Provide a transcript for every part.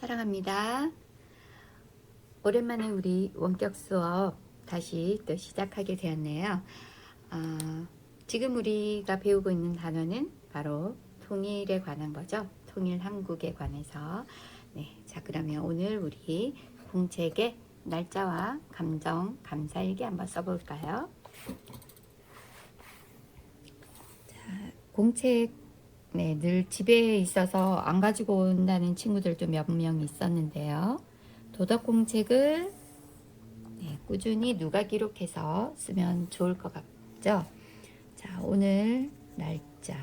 사랑합니다. 오랜만에 우리 원격 수업 다시 또 시작하게 되었네요. 지금 우리가 배우고 있는 단어는 바로 통일에 관한 거죠. 통일 한국에 관해서. 네, 자 그러면 오늘 우리 공책의 날짜와 감정, 감사일기 한번 써볼까요? 자, 공책 네, 늘 집에 있어서 안 가지고 온다는 친구들도 몇 명 있었는데요. 도덕공책을 꾸준히 누가 기록해서 쓰면 좋을 것 같죠? 자, 오늘 날짜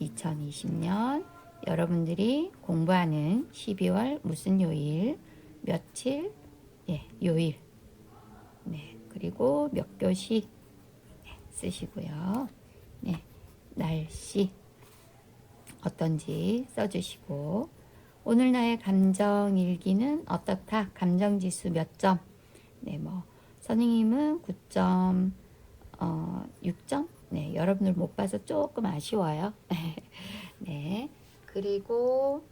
2020년 여러분들이 공부하는 12월 무슨 요일, 며칠, 요일, 그리고 몇 교시 쓰시고요. 날씨 어떤지 써주시고 오늘 나의 감정 일기는 어떻다? 감정지수 몇 점? 선생님은 9점, 6점? 여러분들 못 봐서 조금 아쉬워요. 네, 그리고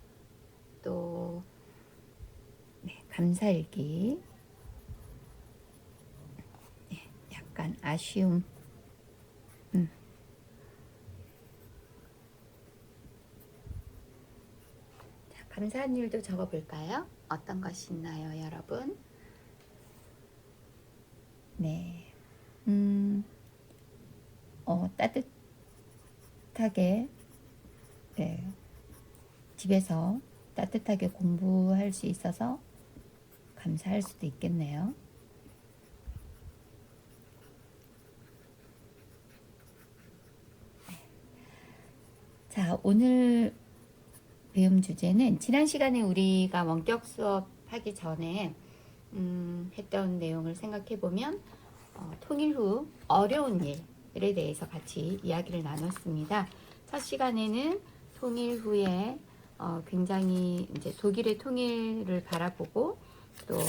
또 감사일기 약간 아쉬움. 감사한 일도 적어볼까요? 어떤 것이 있나요, 여러분? 네, 따뜻하게, 집에서 따뜻하게 공부할 수 있어서 감사할 수도 있겠네요. 자, 오늘 배움 주제는 지난 시간에 우리가 원격 수업 하기 전에 했던 내용을 생각해 보면 통일 후 어려운 일에 대해서 같이 이야기를 나눴습니다. 첫 시간에는 통일 후에 굉장히 이제 독일의 통일을 바라보고 또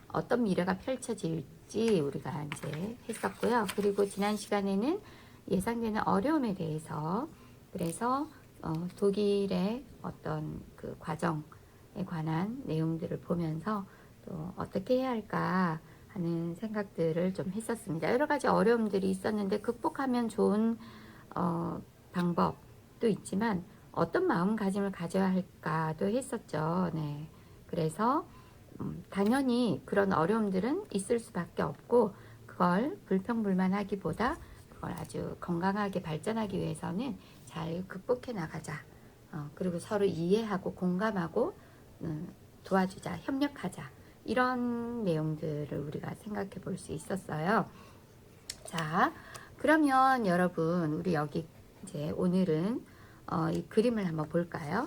어떤 미래가 펼쳐질지 우리가 이제 했었고요. 그리고 지난 시간에는 예상되는 어려움에 대해서 그래서 독일의 어떤 그 과정에 관한 내용들을 보면서 또 어떻게 해야 할까 하는 생각들을 좀 했었습니다. 여러 가지 어려움들이 있었는데 극복하면 좋은 방법도 있지만 어떤 마음가짐을 가져야 할까도 했었죠. 네. 그래서 당연히 그런 어려움들은 있을 수밖에 없고 그걸 불평불만하기보다 그걸 아주 건강하게 발전하기 위해서는 잘 극복해 나가자. 그리고 서로 이해하고 공감하고 도와주자, 협력하자. 이런 내용들을 우리가 생각해 볼 수 있었어요. 자, 그러면 여러분 우리 여기 이제 오늘은 이 그림을 한번 볼까요?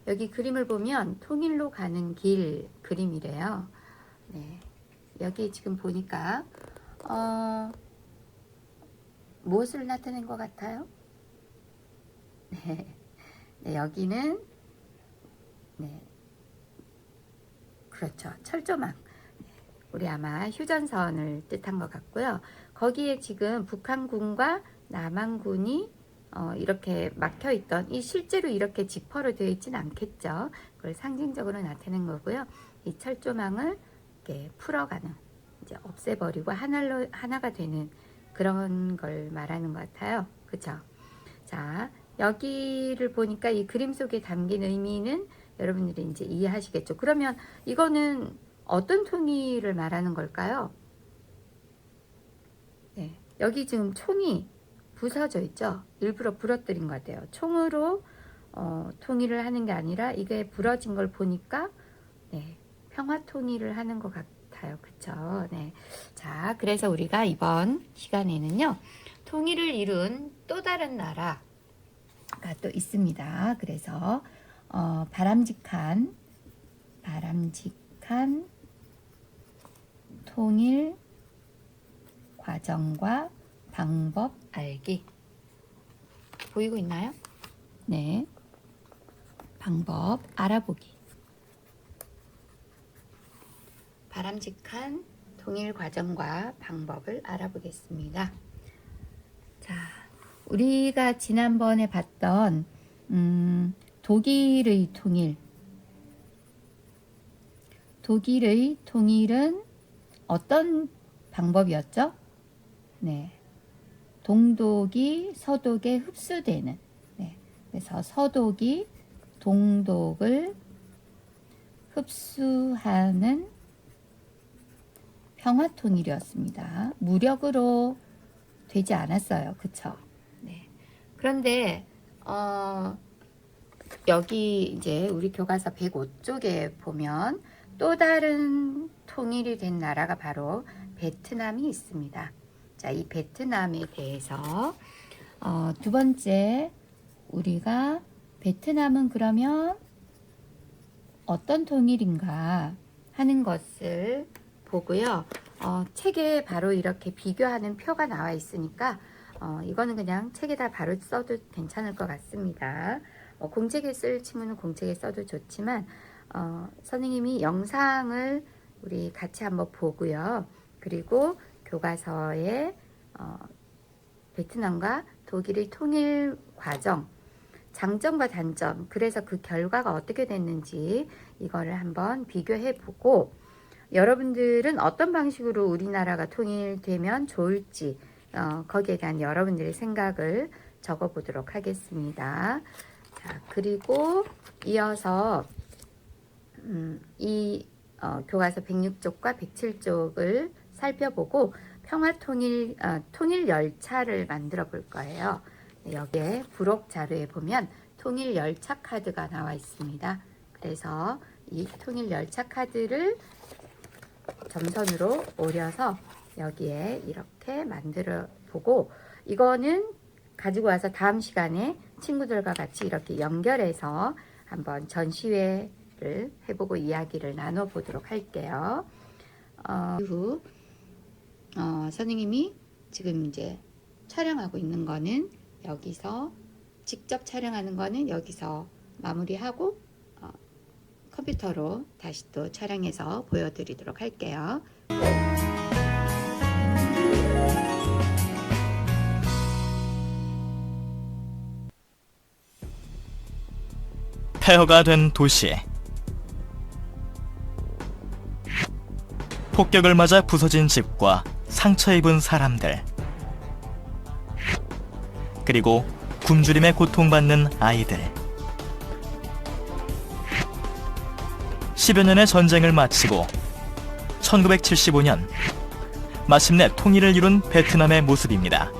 여기 그림을 보면 통일로 가는 길 그림이래요. 네, 여기 지금 보니까 무엇을 나타낸 것 같아요? 네, 여기는 그렇죠. 철조망. 우리 아마 휴전선을 뜻한 것 같고요. 거기에 지금 북한군과 남한군이 이렇게 막혀 있던 이 실제로 이렇게 지퍼로 되어 있지는 않겠죠. 그걸 상징적으로 나타낸 거고요. 이 철조망을 이렇게 풀어가는 이제 없애버리고 하나가 되는 그런 걸 말하는 것 같아요. 그렇죠? 자, 여기를 보니까 이 그림 속에 담긴 의미는 여러분들이 이제 이해하시겠죠. 그러면 이거는 어떤 통일을 말하는 걸까요? 네, 여기 지금 총이 부서져 있죠. 일부러 부러뜨린 것 같아요. 총으로 통일을 하는 게 아니라 이게 부러진 걸 보니까 평화 통일을 하는 것 같아요. 그쵸? 네. 자, 그래서 우리가 이번 시간에는요, 통일을 이룬 또 다른 나라가 또 있습니다. 그래서 바람직한 통일 과정과 방법 알기. 보이고 있나요? 네. 방법 알아보기. 바람직한 통일 과정과 방법을 알아보겠습니다. 자, 우리가 지난번에 봤던 독일의 통일. 독일의 통일은 어떤 방법이었죠? 네. 동독이 서독에 흡수되는. 네. 그래서 서독이 동독을 흡수하는 평화통일이었습니다. 무력으로 되지 않았어요. 그쵸? 네. 그런데 여기 이제 우리 교과서 105쪽에 보면 또 다른 통일이 된 나라가 바로 베트남이 있습니다. 자, 이 베트남에 대해서 두 번째, 우리가 베트남은 그러면 어떤 통일인가 하는 것을 보고요. 책에 바로 이렇게 비교하는 표가 나와 있으니까 이거는 그냥 책에다 바로 써도 괜찮을 것 같습니다. 공책에 쓸 친구는 공책에 써도 좋지만 선생님이 영상을 우리 같이 한번 보고요. 그리고 교과서에 베트남과 독일의 통일 과정, 장점과 단점, 그래서 그 결과가 어떻게 됐는지 이거를 한번 비교해 보고 여러분들은 어떤 방식으로 우리나라가 통일되면 좋을지 거기에 대한 여러분들의 생각을 적어 보도록 하겠습니다. 자, 그리고 이어서 이 교과서 106쪽과 107쪽을 살펴보고 평화통일 통일 열차를 만들어 볼 거예요. 여기에 부록 자료에 보면 통일 열차 카드가 나와 있습니다. 그래서 이 통일 열차 카드를 점선으로 오려서 여기에 이렇게 만들어 보고 이거는 가지고 와서 다음 시간에 친구들과 같이 이렇게 연결해서 한번 전시회를 해보고 이야기를 나눠보도록 할게요. 이후 선생님이 지금 이제 촬영하고 있는 거는 여기서 직접 촬영하는 거는 여기서 마무리하고 컴퓨터로 다시 또 촬영해서 보여드리도록 할게요. 폐허가 된 도시. 폭격을 맞아 부서진 집과 상처 입은 사람들, 그리고 굶주림에 고통받는 아이들. 10여 년의 전쟁을 마치고 1975년 마침내 통일을 이룬 베트남의 모습입니다.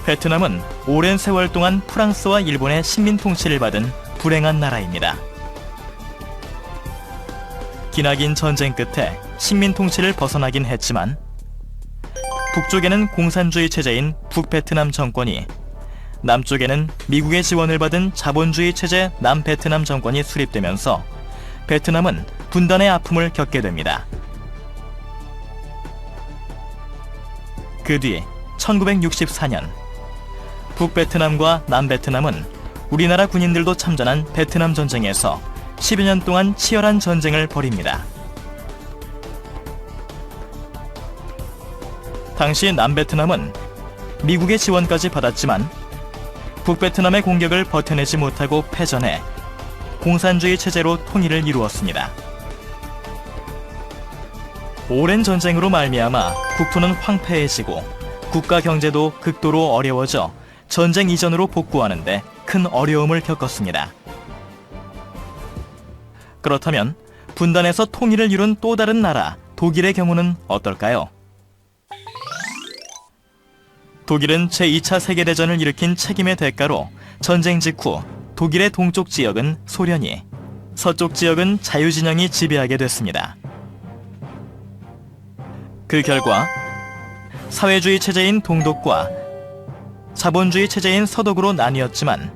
베트남은 오랜 세월 동안 프랑스와 일본의 식민 통치를 받은 불행한 나라입니다. 기나긴 전쟁 끝에 식민 통치를 벗어나긴 했지만 북쪽에는 공산주의 체제인 북베트남 정권이, 남쪽에는 미국의 지원을 받은 자본주의 체제 남베트남 정권이 수립되면서 베트남은 분단의 아픔을 겪게 됩니다. 그 뒤 1964년 북베트남과 남베트남은 우리나라 군인들도 참전한 베트남 전쟁에서 10여 년 동안 치열한 전쟁을 벌입니다. 당시 남베트남은 미국의 지원까지 받았지만 북베트남의 공격을 버텨내지 못하고 패전해 공산주의 체제로 통일을 이루었습니다. 오랜 전쟁으로 말미암아 국토는 황폐해지고 국가 경제도 극도로 어려워져 전쟁 이전으로 복구하는데 큰 어려움을 겪었습니다. 그렇다면 분단에서 통일을 이룬 또 다른 나라 독일의 경우는 어떨까요? 독일은 제2차 세계대전을 일으킨 책임의 대가로 전쟁 직후 독일의 동쪽 지역은 소련이, 서쪽 지역은 자유진영이 지배하게 됐습니다. 그 결과 사회주의 체제인 동독과 자본주의 체제인 서독으로 나뉘었지만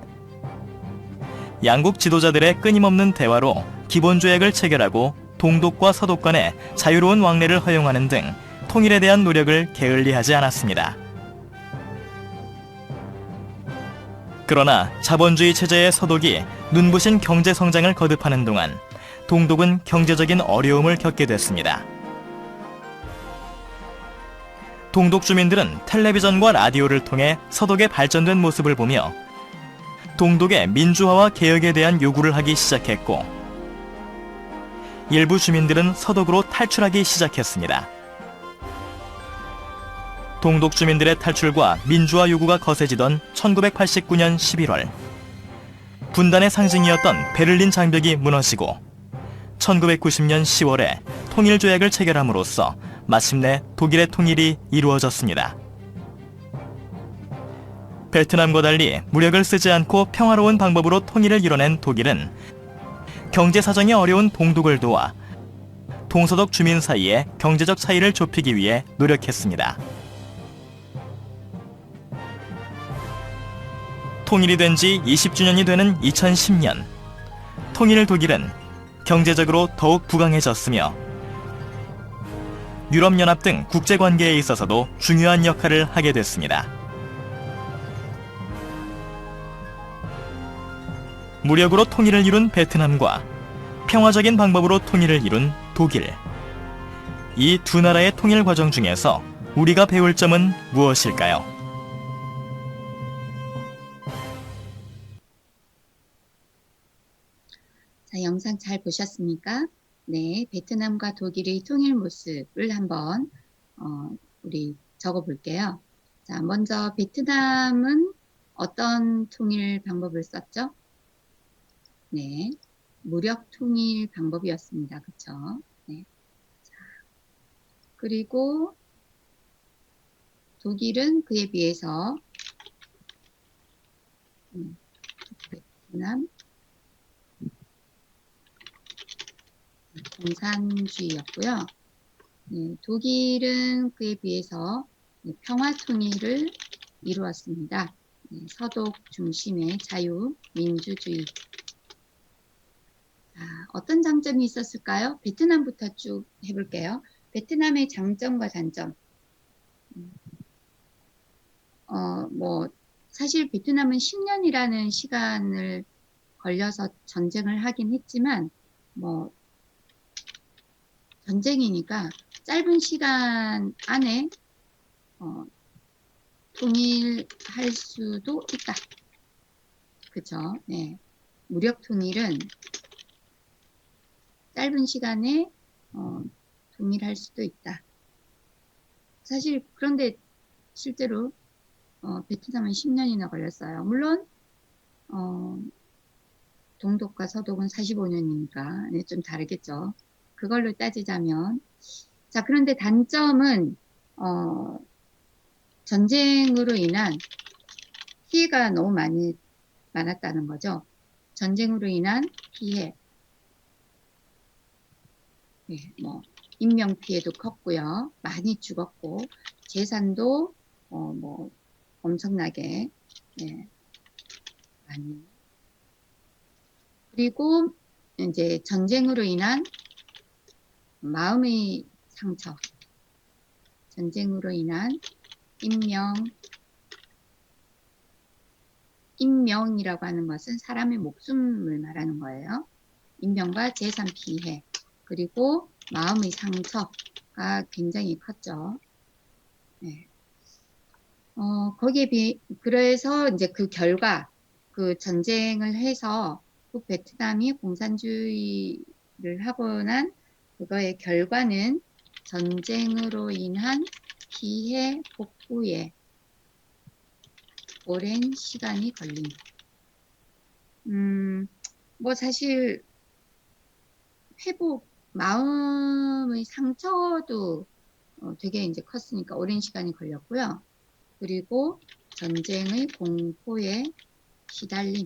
양국 지도자들의 끊임없는 대화로 기본조약을 체결하고 동독과 서독 간의 자유로운 왕래를 허용하는 등 통일에 대한 노력을 게을리하지 않았습니다. 그러나 자본주의 체제의 서독이 눈부신 경제 성장을 거듭하는 동안 동독은 경제적인 어려움을 겪게 됐습니다. 동독 주민들은 텔레비전과 라디오를 통해 서독의 발전된 모습을 보며 동독의 민주화와 개혁에 대한 요구를 하기 시작했고, 일부 주민들은 서독으로 탈출하기 시작했습니다. 동독 주민들의 탈출과 민주화 요구가 거세지던 1989년 11월, 분단의 상징이었던 베를린 장벽이 무너지고 1990년 10월에 통일조약을 체결함으로써 마침내 독일의 통일이 이루어졌습니다. 베트남과 달리 무력을 쓰지 않고 평화로운 방법으로 통일을 이뤄낸 독일은 경제 사정이 어려운 동독을 도와 동서독 주민 사이의 경제적 차이를 좁히기 위해 노력했습니다. 통일이 된 지 20주년이 되는 2010년, 통일 독일은 경제적으로 더욱 부강해졌으며 유럽연합 등 국제관계에 있어서도 중요한 역할을 하게 됐습니다. 무력으로 통일을 이룬 베트남과 평화적인 방법으로 통일을 이룬 독일. 이 두 나라의 통일 과정 중에서 우리가 배울 점은 무엇일까요? 자, 영상 잘 보셨습니까? 네, 베트남과 독일의 통일 모습을 한번 우리 적어 볼게요. 자, 먼저 베트남은 어떤 통일 방법을 썼죠? 네, 무력 통일 방법이었습니다. 그쵸? 네. 자, 그리고 독일은 그에 비해서 베트남 공산주의였고요. 네, 독일은 그에 비해서 평화 통일을 이루었습니다. 네, 서독 중심의 자유민주주의. 자, 어떤 장점이 있었을까요? 베트남부터 쭉 해볼게요. 베트남의 장점과 단점. 사실 베트남은 10년이라는 시간을 걸려서 전쟁을 하긴 했지만, 전쟁이니까 짧은 시간 안에 통일할 수도 있다. 그쵸? 네. 무력 통일은 짧은 시간에 통일할 수도 있다. 사실 그런데 실제로 베트남은 10년이나 걸렸어요. 물론 동독과 서독은 45년이니까 네, 좀 다르겠죠. 그걸로 따지자면, 자, 그런데 단점은 전쟁으로 인한 피해가 너무 많았다는 거죠. 전쟁으로 인한 피해, 네, 인명 피해도 컸고요. 많이 죽었고, 재산도 엄청나게 네, 많이. 그리고 이제 전쟁으로 인한 마음의 상처, 전쟁으로 인한 인명이라고 하는 것은 사람의 목숨을 말하는 거예요. 인명과 재산 피해, 그리고 마음의 상처가 굉장히 컸죠. 네. 거기에 그래서 이제 그 결과, 그 전쟁을 해서 북베트남이 공산주의를 하고 난 그거의 결과는 전쟁으로 인한 피해 복구에 오랜 시간이 걸린. 사실 회복, 마음의 상처도 되게 이제 컸으니까 오랜 시간이 걸렸고요. 그리고 전쟁의 공포에 시달림,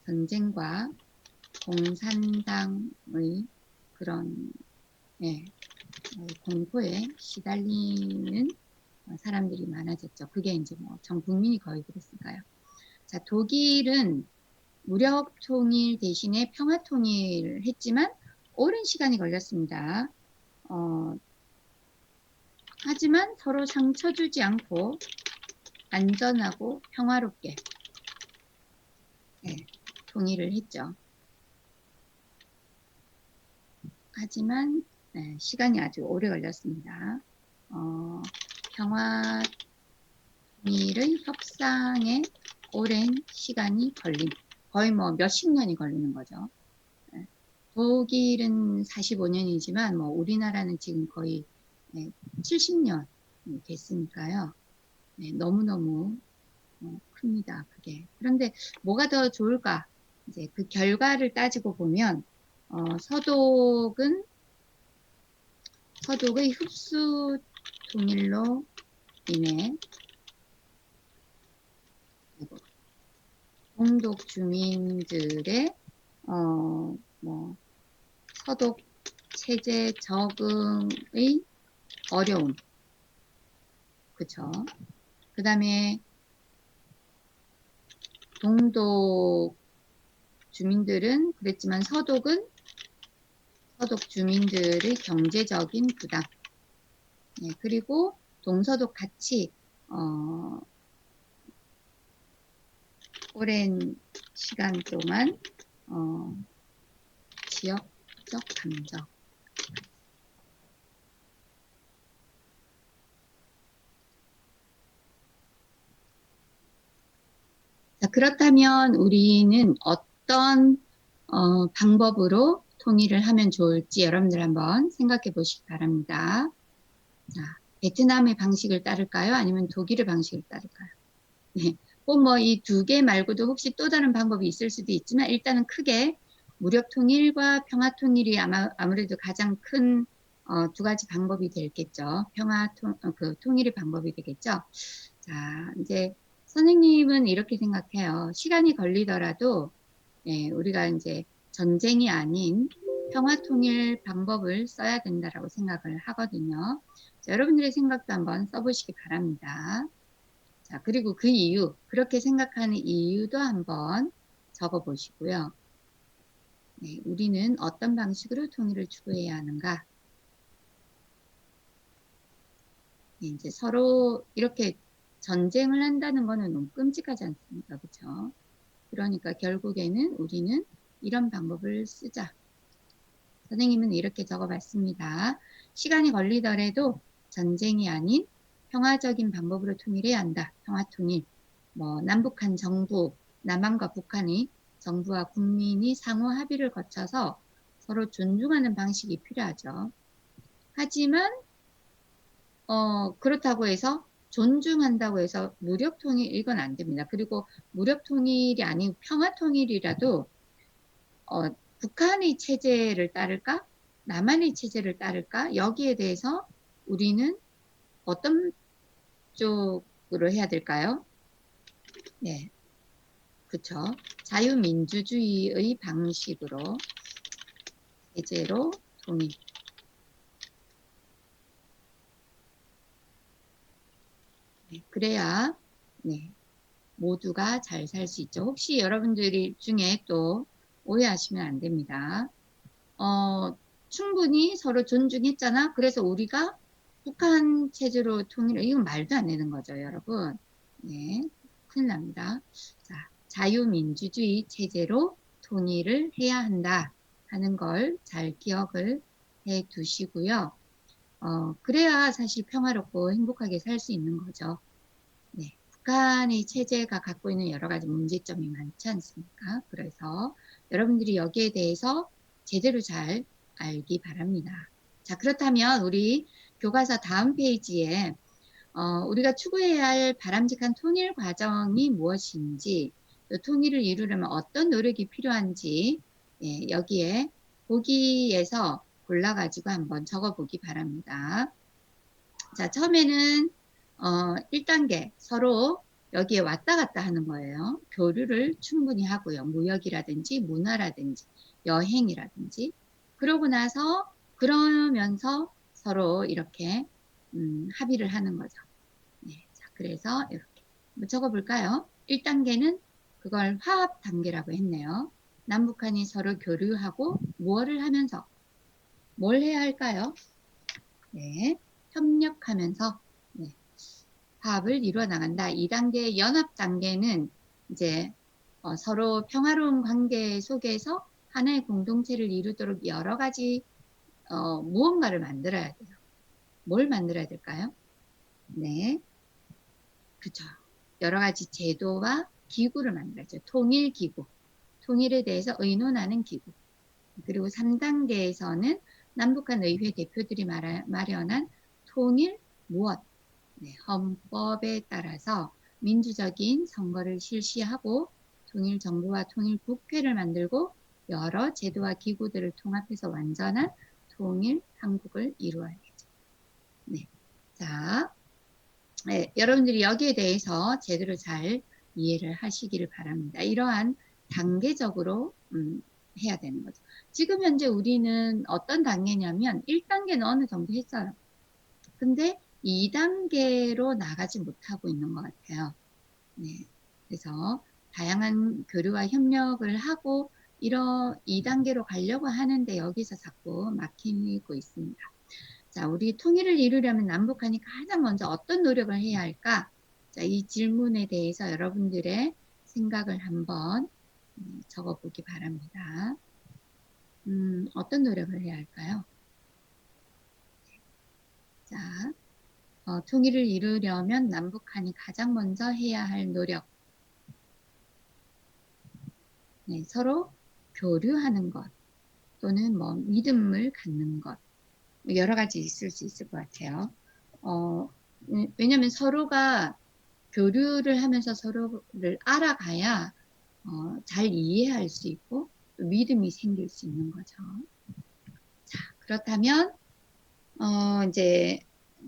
전쟁과 공산당의 그런 공포에 시달리는 사람들이 많아졌죠. 그게 이제 전 국민이 거의 그랬을까요? 자, 독일은 무력 통일 대신에 평화 통일을 했지만 오랜 시간이 걸렸습니다. 하지만 서로 상처 주지 않고 안전하고 평화롭게 통일을 했죠. 하지만 시간이 아주 오래 걸렸습니다. 평화 통일의 협상에 오랜 시간이 거의 뭐 몇십 년이 걸리는 거죠. 독일은 45년이지만 뭐 우리나라는 지금 거의 70년 됐으니까요. 너무너무 큽니다. 그게. 그런데 뭐가 더 좋을까? 이제 그 결과를 따지고 보면 서독의 흡수 통일로 인해 동독 주민들의 뭐 서독 체제 적응의 어려움, 그쵸? 그 다음에 동독 주민들은 그랬지만 서독 주민들의 경제적인 부담, 그리고 동서독 같이 오랜 시간 동안 지역적 감정, 자, 그렇다면 우리는 어떤 방법으로 통일을 하면 좋을지 여러분들 한번 생각해 보시기 바랍니다. 자, 베트남의 방식을 따를까요? 아니면 독일의 방식을 따를까요? 네. 꼭 뭐 이 두 개 말고도 혹시 또 다른 방법이 있을 수도 있지만 일단은 크게 무력 통일과 평화 통일이 아무래도 가장 큰 두 가지 방법이 되겠죠. 통일의 방법이 되겠죠. 자, 이제 선생님은 이렇게 생각해요. 시간이 걸리더라도 우리가 이제 전쟁이 아닌 평화 통일 방법을 써야 된다라고 생각을 하거든요. 자, 여러분들의 생각도 한번 써보시기 바랍니다. 자, 그리고 그 이유, 그렇게 생각하는 이유도 한번 적어 보시고요. 우리는 어떤 방식으로 통일을 추구해야 하는가? 이제 서로 이렇게 전쟁을 한다는 거는 너무 끔찍하지 않습니까? 그렇죠? 그러니까 결국에는 우리는 이런 방법을 쓰자. 선생님은 이렇게 적어봤습니다. 시간이 걸리더라도 전쟁이 아닌 평화적인 방법으로 통일해야 한다. 평화통일. 뭐 남북한 정부, 남한과 북한이 정부와 국민이 상호 합의를 거쳐서 서로 존중하는 방식이 필요하죠. 하지만 그렇다고 해서 존중한다고 해서 무력 통일 이건 안 됩니다. 그리고 무력 통일이 아닌 평화 통일이라도 북한의 체제를 따를까? 남한의 체제를 따를까? 여기에 대해서 우리는 어떤 쪽으로 해야 될까요? 네, 그쵸. 자유민주주의의 방식으로 체제로 통일. 그래야 모두가 잘 살 수 있죠. 혹시 여러분들이 중에 또 오해하시면 안 됩니다. 충분히 서로 존중했잖아. 그래서 우리가 북한 체제로 통일을, 이건 말도 안 되는 거죠, 여러분. 네, 큰일 납니다. 자, 자유민주주의 체제로 통일을 해야 한다 하는 걸 잘 기억을 해 두시고요. 그래야 사실 평화롭고 행복하게 살 수 있는 거죠. 네, 북한의 체제가 갖고 있는 여러 가지 문제점이 많지 않습니까? 그래서 여러분들이 여기에 대해서 제대로 잘 알기 바랍니다. 자, 그렇다면 우리 교과서 다음 페이지에 우리가 추구해야 할 바람직한 통일 과정이 무엇인지, 또 통일을 이루려면 어떤 노력이 필요한지 여기에 보기에서 골라가지고 한번 적어보기 바랍니다. 자, 처음에는 1단계 서로 여기에 왔다 갔다 하는 거예요. 교류를 충분히 하고요. 무역이라든지 문화라든지 여행이라든지. 그러면서 서로 이렇게 합의를 하는 거죠. 네, 자, 그래서 이렇게 적어볼까요? 1단계는 그걸 화합 단계라고 했네요. 남북한이 서로 교류하고 무엇을 하면서 뭘 해야 할까요? 네, 협력하면서 화합을 이루어 나간다. 2단계 연합 단계는 이제 서로 평화로운 관계 속에서 하나의 공동체를 이루도록 여러 가지 무언가를 만들어야 돼요. 뭘 만들어야 될까요? 네, 그렇죠. 여러 가지 제도와 기구를 만들죠. 통일기구, 통일에 대해서 의논하는 기구. 그리고 3단계에서는 남북한 의회 대표들이 마련한 통일 무엇, 네, 헌법에 따라서 민주적인 선거를 실시하고 통일정부와 통일국회를 만들고 여러 제도와 기구들을 통합해서 완전한 통일 한국을 이루어야겠죠. 네. 자, 네, 여러분들이 여기에 대해서 제대로 잘 이해를 하시기를 바랍니다. 이러한 단계적으로 해야 되는 거죠. 지금 현재 우리는 어떤 단계냐면 1단계는 어느 정도 했어요. 근데 2단계로 나가지 못하고 있는 것 같아요. 네, 그래서 다양한 교류와 협력을 하고 2단계로 가려고 하는데 여기서 자꾸 막히고 있습니다. 자, 우리 통일을 이루려면 남북한이 가장 먼저 어떤 노력을 해야 할까? 자, 이 질문에 대해서 여러분들의 생각을 한번 적어보기 바랍니다. 어떤 노력을 해야 할까요? 자, 통일을 이루려면 남북한이 가장 먼저 해야 할 노력. 네, 서로 교류하는 것 또는 뭐 믿음을 갖는 것. 여러 가지 있을 수 있을 것 같아요. 왜냐하면 서로가 교류를 하면서 서로를 알아가야 잘 이해할 수 있고 또 믿음이 생길 수 있는 거죠. 자, 그렇다면 이제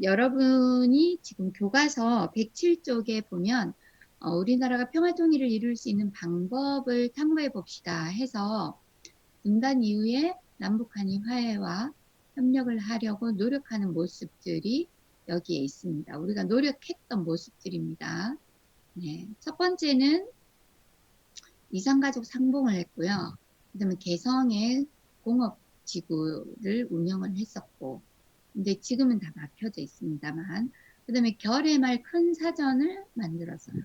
여러분이 지금 교과서 107쪽에 보면 우리나라가 평화통일을 이룰 수 있는 방법을 탐구해 봅시다 해서 분단 이후에 남북한이 화해와 협력을 하려고 노력하는 모습들이 여기에 있습니다. 우리가 노력했던 모습들입니다. 네, 첫 번째는 이산가족 상봉을 했고요. 그 다음에 개성의 공업지구를 운영을 했었고, 근데 지금은 다 막혀져 있습니다만, 그 다음에 결의말 큰 사전을 만들었어요.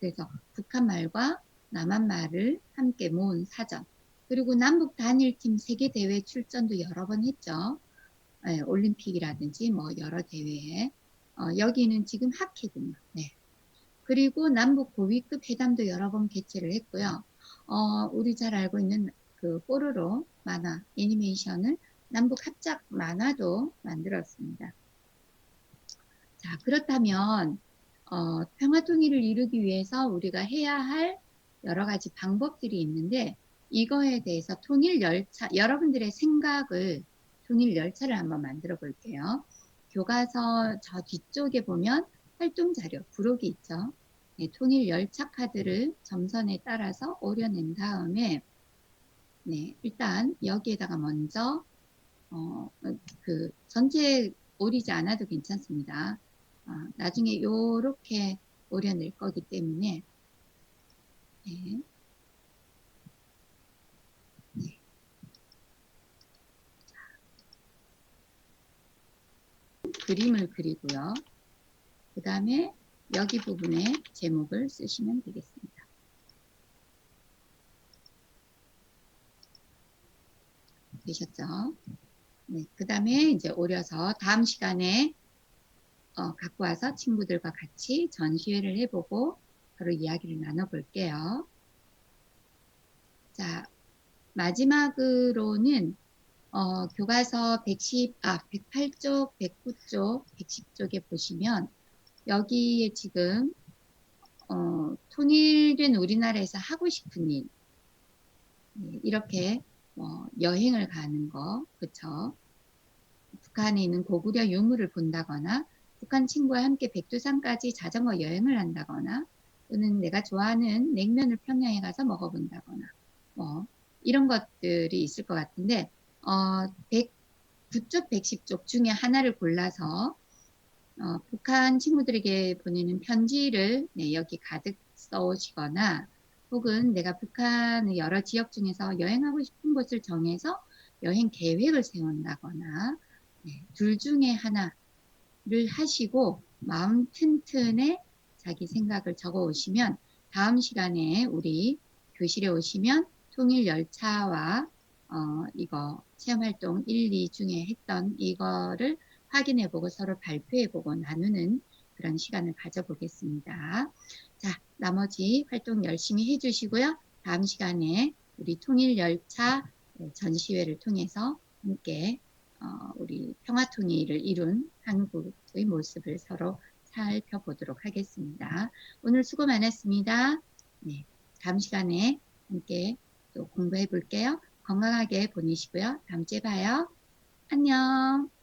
그래서 북한 말과 남한 말을 함께 모은 사전. 그리고 남북 단일팀 세계대회 출전도 여러 번 했죠. 네, 올림픽이라든지 뭐 여러 대회에. 여기는 지금 하키군요. 네. 그리고 남북 고위급 회담도 여러 번 개최를 했고요. 우리 잘 알고 있는 그 뽀로로 만화, 애니메이션을 남북 합작 만화도 만들었습니다. 자, 그렇다면 평화통일을 이루기 위해서 우리가 해야 할 여러 가지 방법들이 있는데 이거에 대해서 통일열차, 여러분들의 생각을 통일열차를 한번 만들어 볼게요. 교과서 저 뒤쪽에 보면 활동자료, 부록이 있죠. 네, 통일열차 카드를 점선에 따라서 오려낸 다음에 네, 일단 여기에다가 먼저 그 전체 오리지 않아도 괜찮습니다. 나중에 요렇게 오려낼 거기 때문에 네. 네. 그림을 그리고요. 그 다음에 여기 부분에 제목을 쓰시면 되겠습니다. 되셨죠? 네, 그 다음에 이제 오려서 다음 시간에 갖고 와서 친구들과 같이 전시회를 해보고 서로 이야기를 나눠볼게요. 자, 마지막으로는 교과서 108쪽, 109쪽, 110쪽에 보시면 여기에 지금 통일된 우리나라에서 하고 싶은 일 네, 이렇게 여행을 가는 거 그쵸? 북한에 있는 고구려 유물을 본다거나 북한 친구와 함께 백두산까지 자전거 여행을 한다거나 또는 내가 좋아하는 냉면을 평양에 가서 먹어본다거나 뭐 이런 것들이 있을 것 같은데 109쪽, 110쪽 중에 하나를 골라서 북한 친구들에게 보내는 편지를 네, 여기 가득 써오시거나 혹은 내가 북한의 여러 지역 중에서 여행하고 싶은 곳을 정해서 여행 계획을 세운다거나 네, 둘 중에 하나를 하시고 마음 튼튼에 자기 생각을 적어 오시면 다음 시간에 우리 교실에 오시면 통일열차와 이거 체험활동 1, 2 중에 했던 이거를 확인해보고 서로 발표해보고 나누는 그런 시간을 가져보겠습니다. 자, 나머지 활동 열심히 해주시고요. 다음 시간에 우리 통일열차 전시회를 통해서 함께 우리 평화통일을 이룬 한국의 모습을 서로 살펴보도록 하겠습니다. 오늘 수고 많았습니다. 네, 다음 시간에 함께 또 공부해 볼게요. 건강하게 보내시고요. 다음 주에 봐요. 안녕.